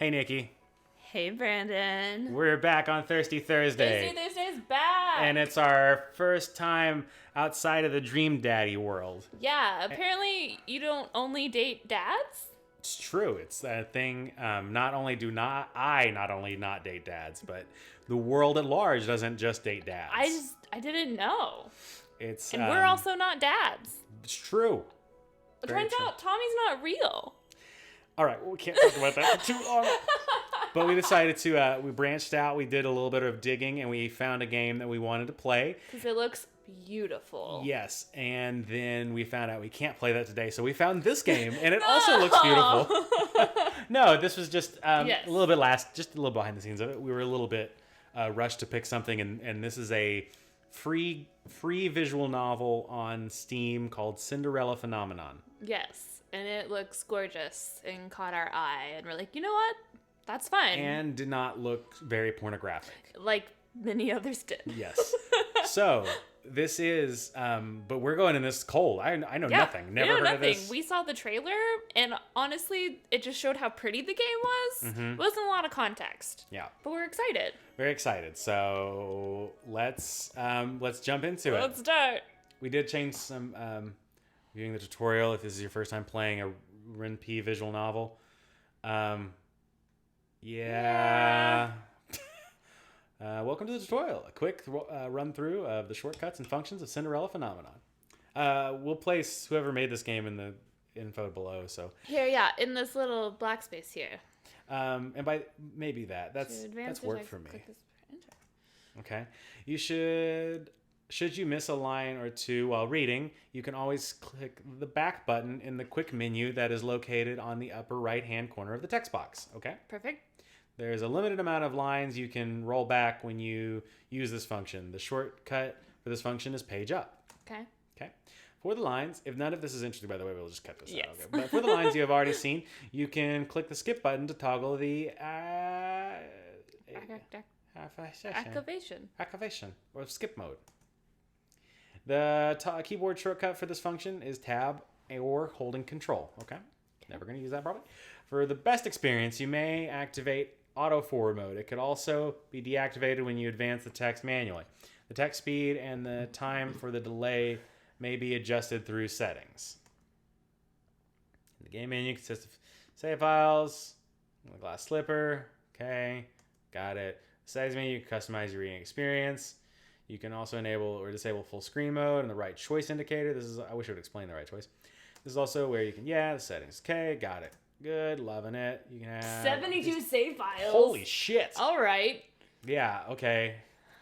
Hey, Nikki. Hey, Brandon. We're back on Thirsty Thursday. Thursday's back. And it's our first time outside of the Dream Daddy world. Yeah, apparently you don't only date dads? It's true. It's a thing. Not only not date dads, but the world at large doesn't just date dads. I didn't know. It's And we're also not dads. It's true. It Very turns true. out Tommy's not real. All right, well, we can't talk about that for too long. But we decided to, we branched out, we did a little bit of digging, and we found a game that we wanted to play. Because it looks beautiful. Yes, and then we found out we can't play that today, so we found this game, and it also looks beautiful. No, this was just Yes. a little bit just a little behind the scenes of it. We were a little bit rushed to pick something, and this is a free visual novel on Steam called Cinderella Phenomenon. Yes. And it looks gorgeous and caught our eye. And we're like, you know what? That's fine. And did not look very pornographic. Like many others did. Yes. So this is, but we're going in this cold. I know nothing. Never heard of this. We saw the trailer, and honestly, it just showed how pretty the game was. It wasn't a lot of context. Yeah. But we're excited. Very excited. So let's jump into it. Let's start. We did change some viewing the tutorial if this is your first time playing a RenP visual novel. Yeah. Welcome to the tutorial. A quick run through of the shortcuts and functions of Cinderella Phenomenon. We'll place whoever made this game in the info below. So Here, yeah, in this little black space here. and by maybe that's work for me. Click this enter. Okay. You should you miss a line or two while reading, you can always click the back button in the quick menu that is located on the upper right-hand corner of the text box. Okay? Perfect. There's a limited amount of lines you can roll back when you use this function. The shortcut for this function is page up. Okay. Okay? For the lines, if none of this is interesting, by the way, we'll just cut this Yes. out. Okay? But for the lines you have already seen, you can click the skip button to toggle the activation or skip mode. The keyboard shortcut for this function is tab or holding control. Okay? Never going to use that probably. For the best experience, you may activate auto forward mode. It could also be deactivated when you advance the text manually. The text speed and the time for the delay may be adjusted through settings. The game menu consists of save files, the glass slipper. Okay, got it. Settings menu, you can customize your reading experience. You can also enable or disable full screen mode and the right choice indicator. I wish I would explain the right choice. This is also where you can, the settings. Okay, got it. Good, loving it. You can have 72 save files. Holy shit. All right. Yeah, okay.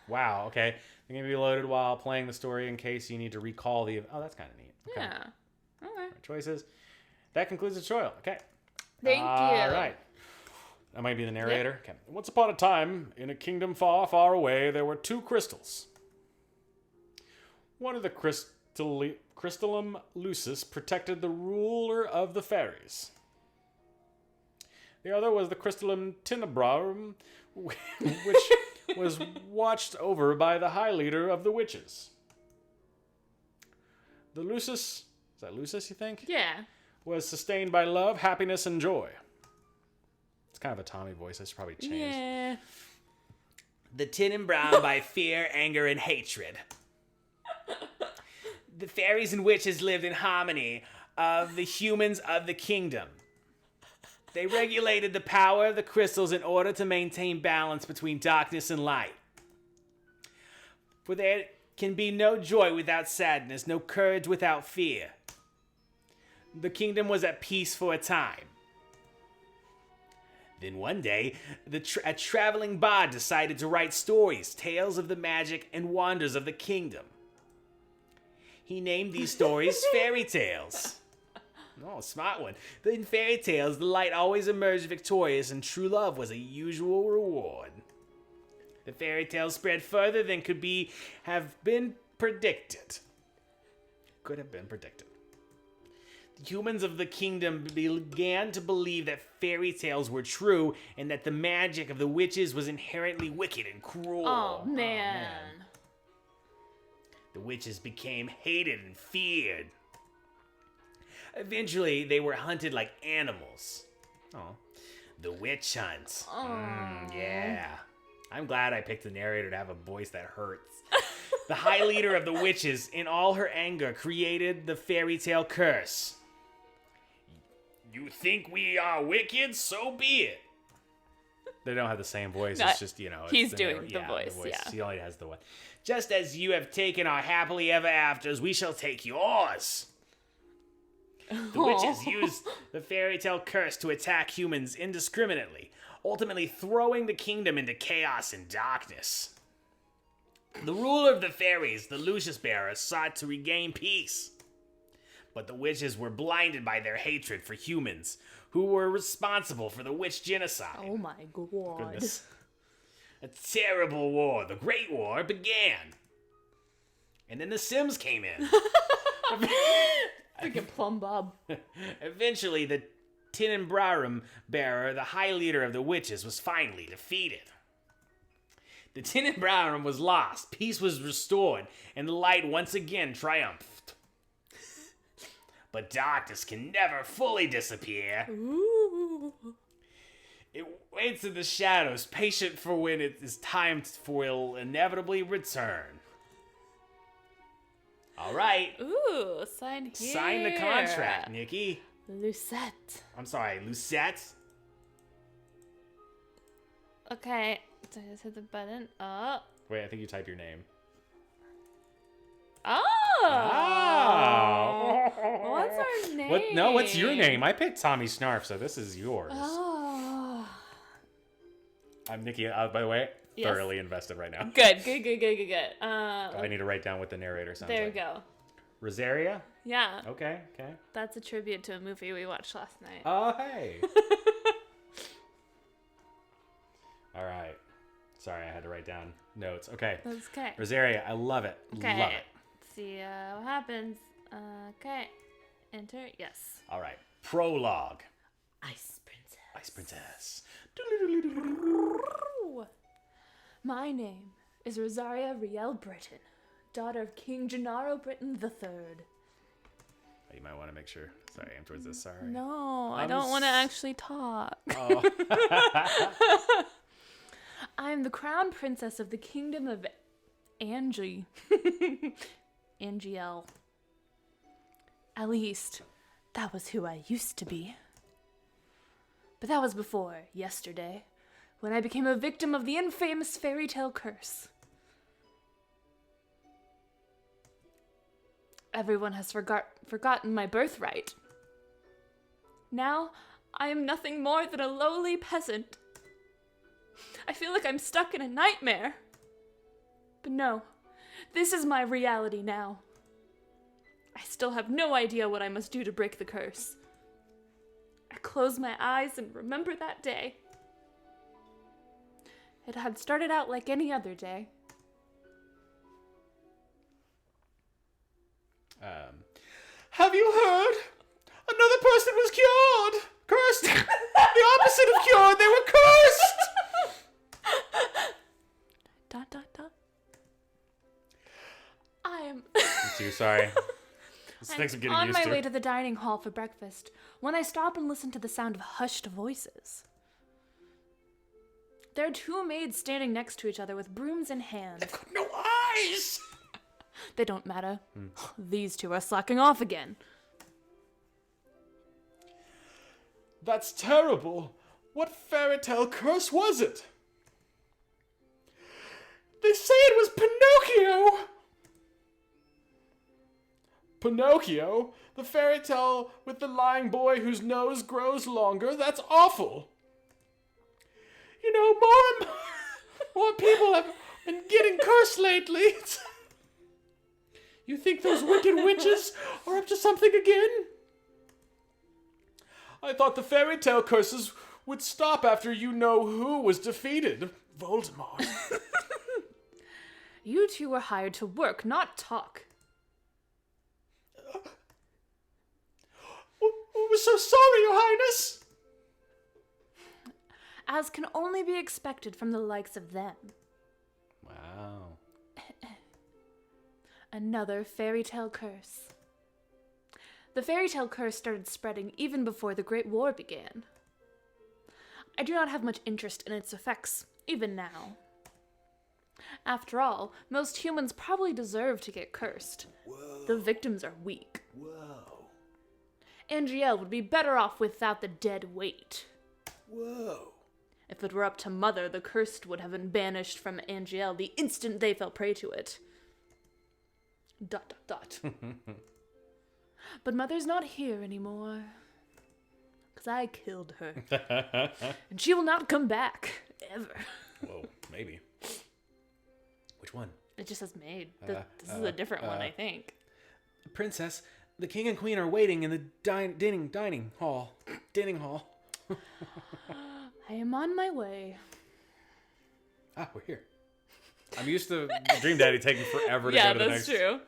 Wow, okay. They're going to be loaded while playing the story in case you need to recall the... Oh, that's kind of neat. Okay. Yeah. Okay. Right choices. That concludes the tutorial. Okay. Thank you. All right. That might be the narrator. Okay. Once upon a time, in a kingdom far, far away, there were two crystals. One of the crystallum lucis protected the ruler of the fairies. The other was the crystallum tenebrum, which was watched over by the high leader of the witches. The lucis, is that lucis you think? Yeah. Was sustained by love, happiness, and joy. It's kind of a Tommy voice. I should probably change. Yeah. The tenebrum by fear, anger, and hatred. The fairies and witches lived in harmony of the humans of the kingdom. They regulated the power of the crystals in order to maintain balance between darkness and light. For there can be no joy without sadness, no courage without fear. The kingdom was at peace for a time. Then one day, a traveling bard decided to write stories, tales of the magic and wonders of the kingdom. He named these stories fairy tales. Oh, smart one. In fairy tales, the light always emerged victorious and true love was a usual reward. The fairy tales spread further than have been predicted. Could have been predicted. The humans of the kingdom began to believe that fairy tales were true and that the magic of the witches was inherently wicked and cruel. Oh, man. The witches became hated and feared. Eventually, they were hunted like animals. Oh. The witch hunt. Yeah. I'm glad I picked the narrator to have a voice that hurts. The high leader of the witches, in all her anger, created the fairy tale curse. You think we are wicked? So be it. They don't have the same voice. It's just, it's he's the doing the voice. Yeah. He only has the one. Just as you have taken our happily ever afters, we shall take yours. The witches used the fairy tale curse to attack humans indiscriminately, ultimately throwing the kingdom into chaos and darkness. The ruler of the fairies, the Lucius Bearer, sought to regain peace. But the witches were blinded by their hatred for humans, who were responsible for the witch genocide. Oh my god. Goodness. A terrible war, the Great War, began. And then the Sims came in. Freaking Plum Bob. Eventually, the Tinenbrarum bearer, the high leader of the witches, was finally defeated. The Tinenbrarum was lost, peace was restored, and the light once again triumphed. But darkness can never fully disappear. Ooh. It waits in the shadows, patient for when it is time for it will inevitably return. All right. Ooh, sign here. Sign the contract, Nikki. Lucette. I'm sorry, Lucette. Okay, so I just hit the button. Oh. Wait, I think you type your name. Oh. Oh. What's our name? What's your name? I picked Tommy Snarf, so this is yours. Oh. I'm Nikki, by the way, Yes. thoroughly invested right now. Good. I need to write down what the narrator sounds There like. we go. Rosaria? Yeah. Okay. That's a tribute to a movie we watched last night. Oh, hey. All right. Sorry, I had to write down notes. Okay. That's okay. Rosaria, I love it. Okay. Love it. Let's see what happens. Okay. Enter. Yes. All right. Prologue. Ice Princess. Ice Princess. My name is Rosaria Riel Britain, daughter of King Gennaro Britain III. You might want to make sure. Sorry, aim towards this. Sorry. No, I don't want to actually talk. Oh. I am the crown princess of the kingdom of Angie. Angiel. At least, that was who I used to be. But that was before yesterday, when I became a victim of the infamous fairy tale curse. Everyone has forgotten my birthright. Now, I am nothing more than a lowly peasant. I feel like I'm stuck in a nightmare. But no, this is my reality now. I still have no idea what I must do to break the curse. I close my eyes and remember that day. It had started out like any other day. Have you heard? Another person was cured. Cursed. The opposite of cured. They were cursed. I am I'm too sorry. This things I'm getting on used my to. way to the dining hall for breakfast when I stop and listen to the sound of hushed voices. There are two maids standing next to each other with brooms in hand. They've got no eyes. They don't matter. These two are slacking off again. That's terrible. What fairy tale curse was it? They say it was Pinocchio. Pinocchio? The fairy tale with the lying boy whose nose grows longer? That's awful. You know, more and more people have been getting cursed lately. You think those wicked witches are up to something again? I thought the fairy tale curses would stop after you know who was defeated. Voldemort. You two were hired to work, not talk. We're so sorry, Your Highness. As can only be expected from the likes of them. Wow. Another fairy tale curse. The fairy tale curse started spreading even before the Great War began. I do not have much interest in its effects, even now. After all, most humans probably deserve to get cursed. Whoa. The victims are weak. Whoa. Angel would be better off without the dead weight. Whoa. If it were up to Mother, the cursed would have been banished from Angel the instant they fell prey to it. ... But Mother's not here anymore. 'Cause I killed her. And she will not come back. Ever. Whoa, maybe. Which one? It just says maid. This is a different one, I think. Princess, the king and queen are waiting in the dining hall. Dining hall. I am on my way. Ah, we're here. I'm used to Dream Daddy taking forever to Yeah, go to the next. that's true.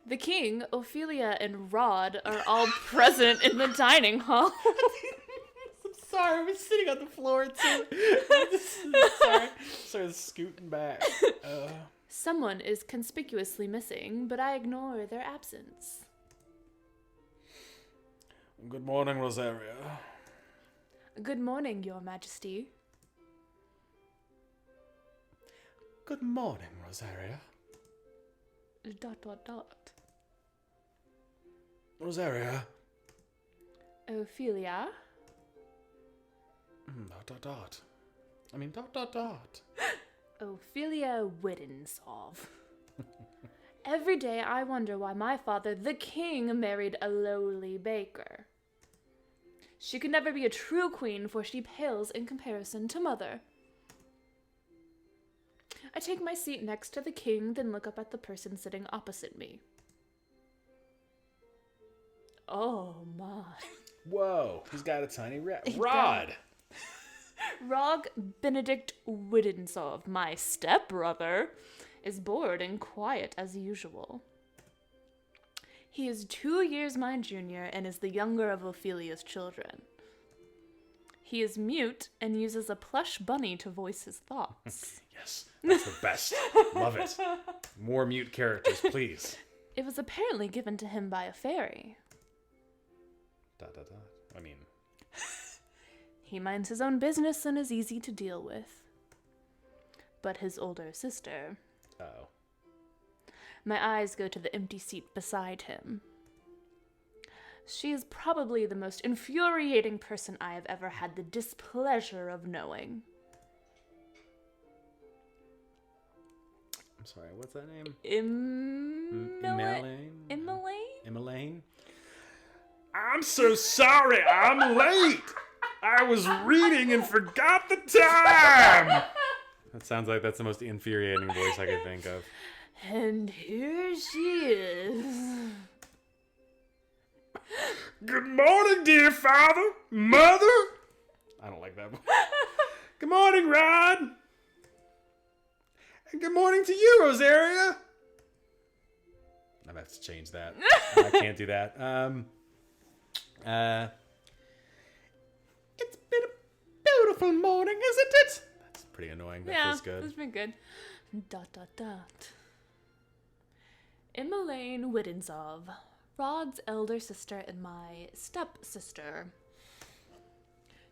The king, Ophelia, and Rod are all present in the dining hall. I'm sorry, I was sitting on the floor too. Sorry, scooting back. Someone is conspicuously missing, but I ignore their absence. Good morning, Rosaria. Good morning, Your Majesty. Good morning, Rosaria. ... Rosaria. Ophelia. ... I mean, ... Ophelia Wittensov. Every day I wonder why my father, the king, married a lowly baker. She could never be a true queen, for she pales in comparison to Mother. I take my seat next to the king, then look up at the person sitting opposite me. Oh my. Whoa, he's got a tiny Rod. Rog Benedict Wittensov, my stepbrother, is bored and quiet as usual. He is 2 years my junior and is the younger of Ophelia's children. He is mute and uses a plush bunny to voice his thoughts. Yes, that's the best. Love it. More mute characters, please. It was apparently given to him by a fairy. ... I mean... He minds his own business and is easy to deal with. But his older sister... Uh-oh. My eyes go to the empty seat beside him. She is probably the most infuriating person I have ever had the displeasure of knowing. I'm sorry, what's that name? Emmeline? I'm so sorry, I'm late. I was reading and forgot the time. That sounds like that's the most infuriating voice I could think of. And here she is. Good morning, dear father, mother. I don't like that voice. Good morning, Rod. And good morning to you, Rosaria. I have to change that. I can't do that. It's been a beautiful morning, isn't it? That's pretty annoying. That feels good. That's been good. ... Emmeline Wittensov, Rod's elder sister and my stepsister.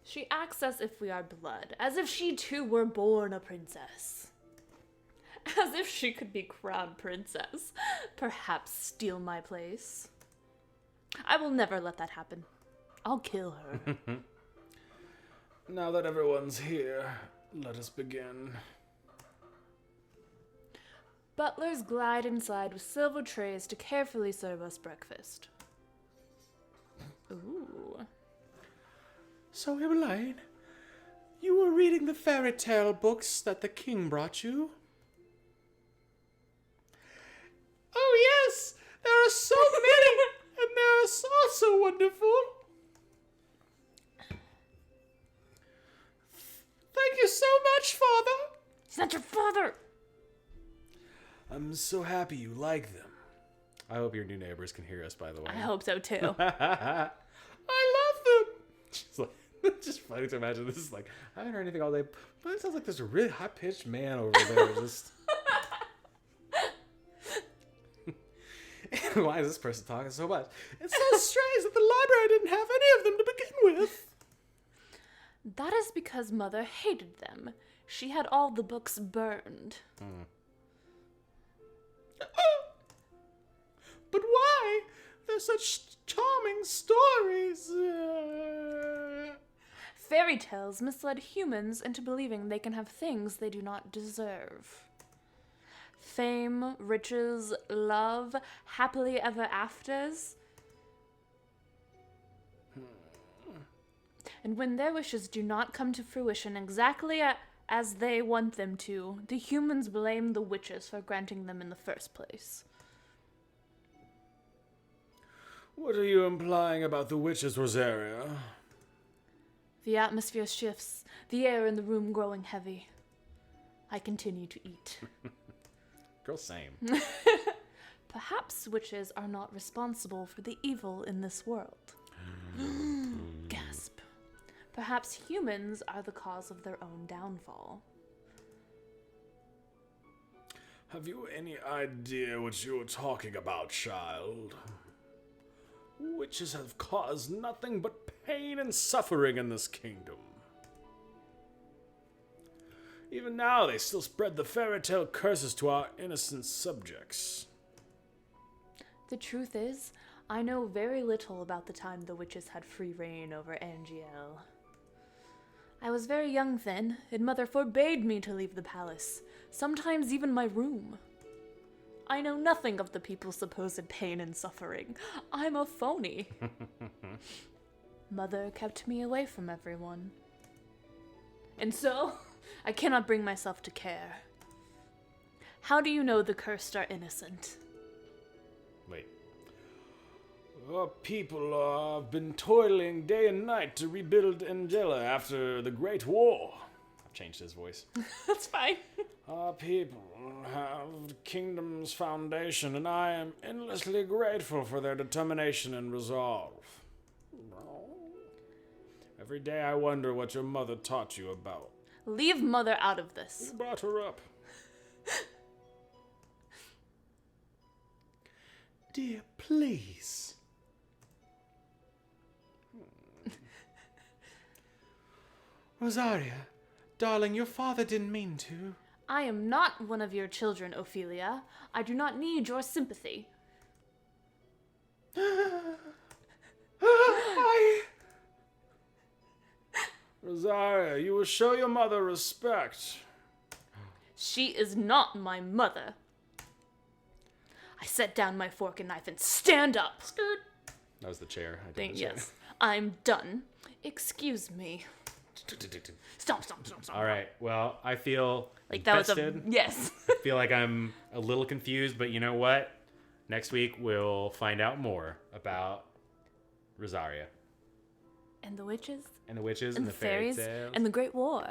She acts as if we are blood, as if she too were born a princess. As if she could be crowned princess, perhaps steal my place. I will never let that happen. I'll kill her. Now that everyone's here, let us begin. Butlers glide inside with silver trays to carefully serve us breakfast. Ooh. So, Emmeline, you were reading the fairy tale books that the king brought you? Oh, yes! There are so many, and they're so wonderful. Thank you so much, Father. He's not your father! I'm so happy you like them. I hope your new neighbors can hear us, by the way. I hope so, too. I love them. Just like, it's just funny to imagine this is like, I haven't heard anything all day, but it sounds like there's a really high-pitched man over there just... Why is this person talking so much? It's so strange that the library didn't have any of them to begin with. That is because Mother hated them. She had all the books burned. But why? They're such charming stories. Fairy tales misled humans into believing they can have things they do not deserve. Fame, riches, love, happily ever afters. And when their wishes do not come to fruition exactly as they want them to, the humans blame the witches for granting them in the first place. What are you implying about the witches, Rosaria? The atmosphere shifts, the air in the room growing heavy. I continue to eat. Girl, same. Perhaps witches are not responsible for the evil in this world. Gasp. Perhaps humans are the cause of their own downfall. Have you any idea what you're talking about, child? Witches have caused nothing but pain and suffering in this kingdom. Even now, they still spread the fairy tale curses to our innocent subjects. The truth is, I know very little about the time the witches had free reign over Angiel. I was very young then, and Mother forbade me to leave the palace, sometimes even my room. I know nothing of the people's supposed pain and suffering. I'm a phony. Mother kept me away from everyone. And so, I cannot bring myself to care. How do you know the cursed are innocent? Wait. Our people have been toiling day and night to rebuild Angela after the Great War. I've changed his voice. That's fine. Our people have the kingdom's foundation, and I am endlessly grateful for their determination and resolve. Every day I wonder what your mother taught you about. Leave Mother out of this. Who brought her up? Dear, please. Rosaria, darling, your father didn't mean to. I am not one of your children, Ophelia. I do not need your sympathy. Rosaria, you will show your mother respect. She is not my mother. I set down my fork and knife and stand up. Skirt. That was the chair. I did the chair. Yes, I'm done. Excuse me. Stop. All right. Well, I feel like that invested. was a yes. I feel like I'm a little confused, but you know what? Next week we'll find out more about Rosaria And the witches. and the witches And and the the fairy fairies. tales. And the Great War.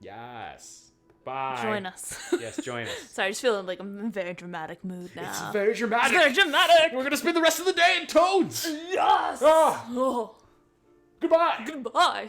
Yes. Bye. Join us. Yes, join us. Sorry, I just feel like I'm in a very dramatic mood now. It's very dramatic. It's very dramatic. We're gonna spend the rest of the day in Toads. Yes. Ah. Oh. Goodbye. Goodbye.